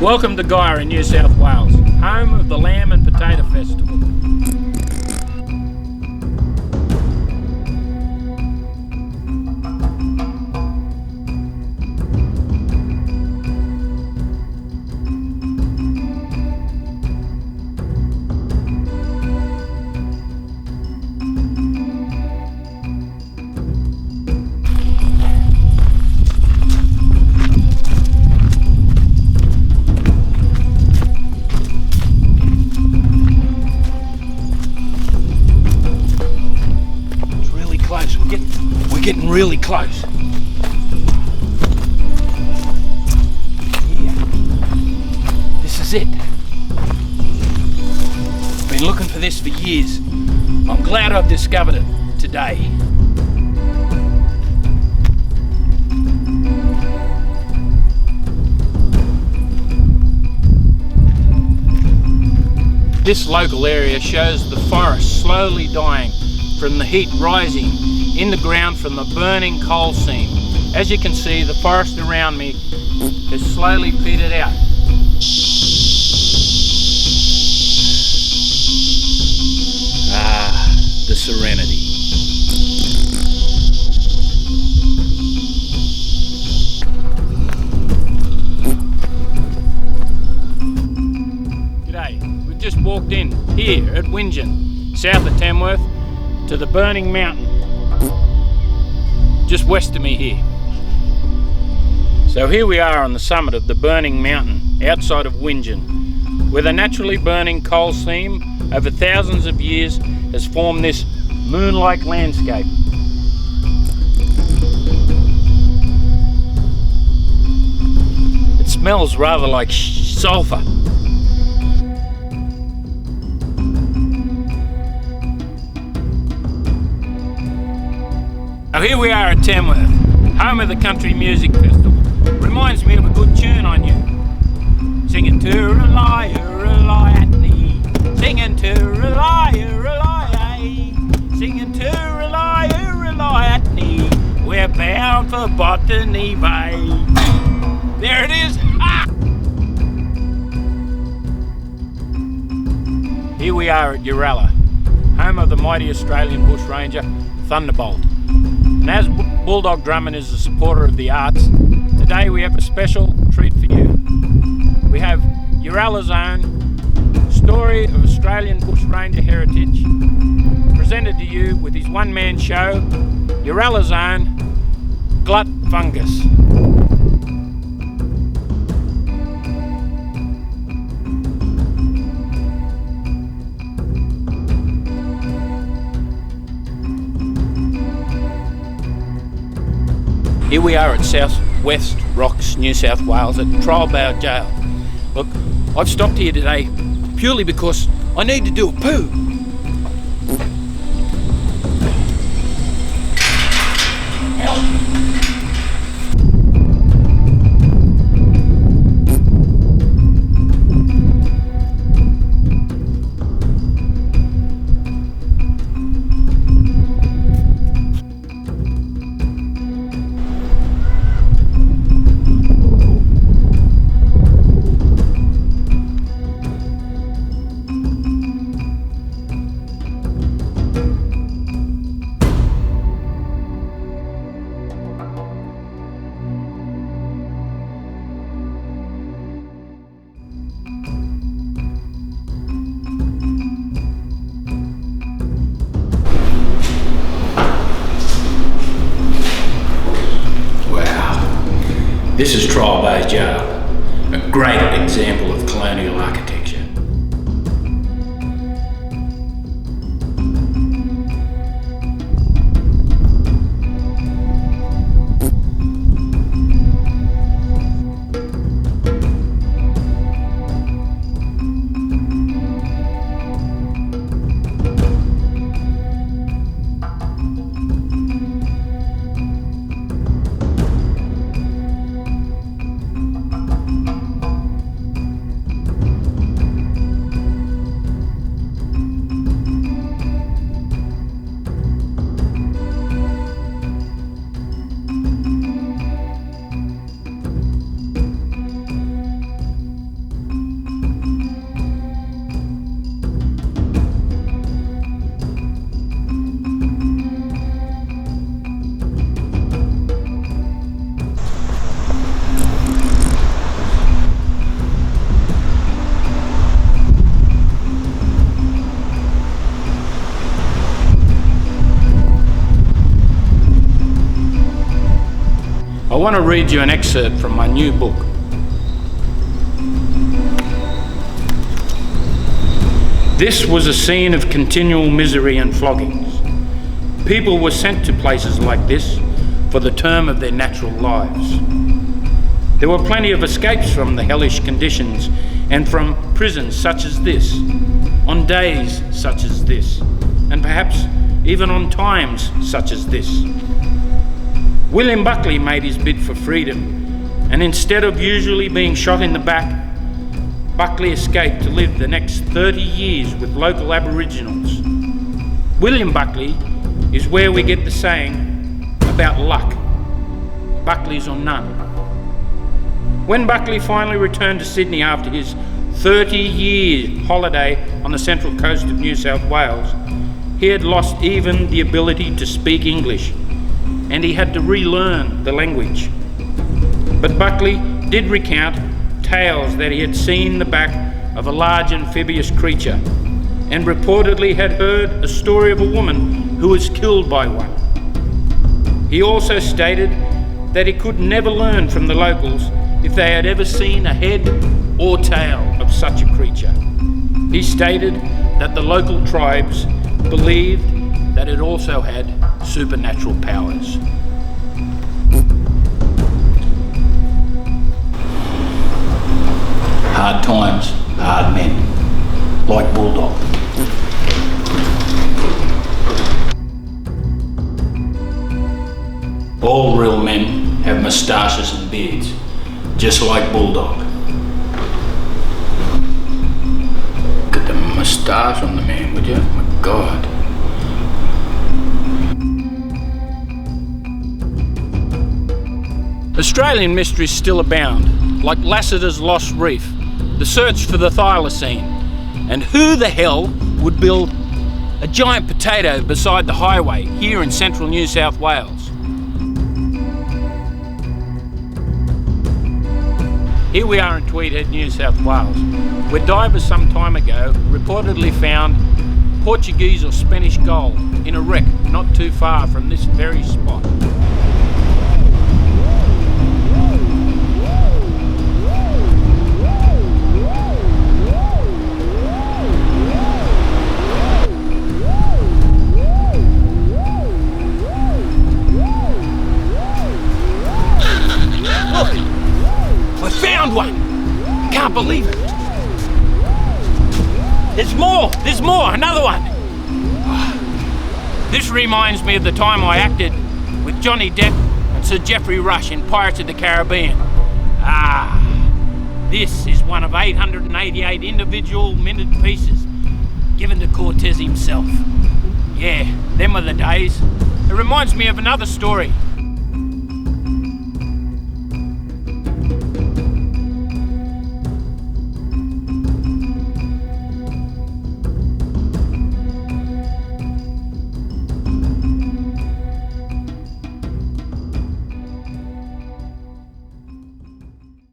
Welcome to Guyra in New South Wales, home of the Lamb and Potato Festival. We're getting really close. Yeah. This is it. Been looking for this for years. I'm glad I've discovered it today. This local area shows the forest slowly dying from the heat rising in the ground from the burning coal seam. As you can see, the forest around me has slowly petered out. Ah, the serenity. G'day, we've just walked in here at Whingin, south of Tamworth, to the burning mountain just west of me here. So here we are on the summit of the burning mountain outside of Whingin, where the naturally burning coal seam over thousands of years has formed this moon-like landscape. It smells rather like sulphur. Now here we are at Tamworth, home of the Country Music Festival. Reminds me of a good tune I knew. Singing to-rely, at me. Singing to-rely, singing to-rely, at me. We're bound for Botany Bay. There it is. Ah! Here we are at Uralla, home of the mighty Australian bushranger Thunderbolt. And as Bulldog Drummond is a supporter of the arts, today we have a special treat for you. We have Uralla's own story of Australian bushranger heritage, presented to you with his one-man show, Uralla's own Glut Fungus. Here we are at South West Rocks, New South Wales at Trialbough Jail. Look, I've stopped here today purely because I need to do a poo. This is Trialbough Jail, a great example of colonial architecture. want to read you an excerpt from my new book. This was a scene of continual misery and floggings. People were sent to places like this for the term of their natural lives. There were plenty of escapes from the hellish conditions and from prisons such as this, on days such as this, and perhaps even on times such as this. William Buckley made his bid for freedom, and instead of usually being shot in the back, Buckley escaped to live the next 30 years with local Aboriginals. William Buckley is where we get the saying about luck, Buckley's or none. When Buckley finally returned to Sydney after his 30-year holiday on the central coast of New South Wales, he had lost even the ability to speak English, and he had to relearn the language. But Buckley did recount tales that he had seen the back of a large amphibious creature, and reportedly had heard a story of a woman who was killed by one. He also stated that he could never learn from the locals if they had ever seen a head or tail of such a creature. He stated that the local tribes believed that it also had supernatural powers. Hard times, hard men, like Bulldog. All real men have moustaches and beards, just like Bulldog. Look at the moustache on the man, would you? Oh my God. Australian mysteries still abound, like Lassiter's Lost Reef, the search for the thylacine, and who the hell would build a giant potato beside the highway here in central New South Wales? Here we are in Tweedhead, New South Wales, where divers some time ago reportedly found Portuguese or Spanish gold in a wreck not too far from this very spot. One. Can't believe it. There's more, another one. This reminds me of the time I acted with Johnny Depp and Sir Geoffrey Rush in Pirates of the Caribbean. This is one of 888 individual minted pieces given to Cortez himself. Yeah, them were the days. It reminds me of another story.